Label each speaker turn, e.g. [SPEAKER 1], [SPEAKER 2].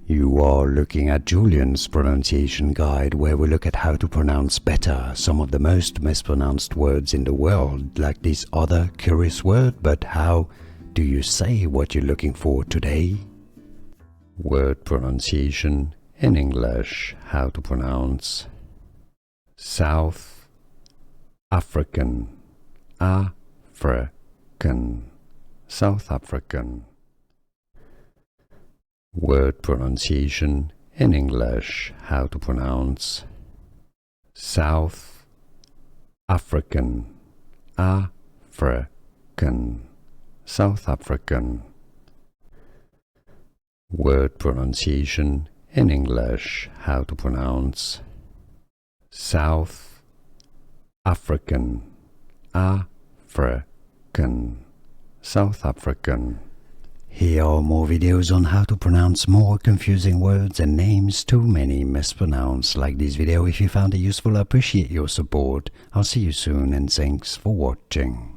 [SPEAKER 1] You are looking at Julian's pronunciation guide, where we look at how to pronounce better some of the most mispronounced words in the world, like this other curious word. But how do you say what you're looking for today? Word pronunciation in English. How to pronounce South African, African, South African. Word pronunciation in English. How to pronounce South African, African, South African. Word pronunciation in English. How to pronounce South African, African, South African. Here are more videos on how to pronounce more confusing words and names too many mispronounced. Like this video if you found it useful. I appreciate your support. I'll see you soon and thanks for watching.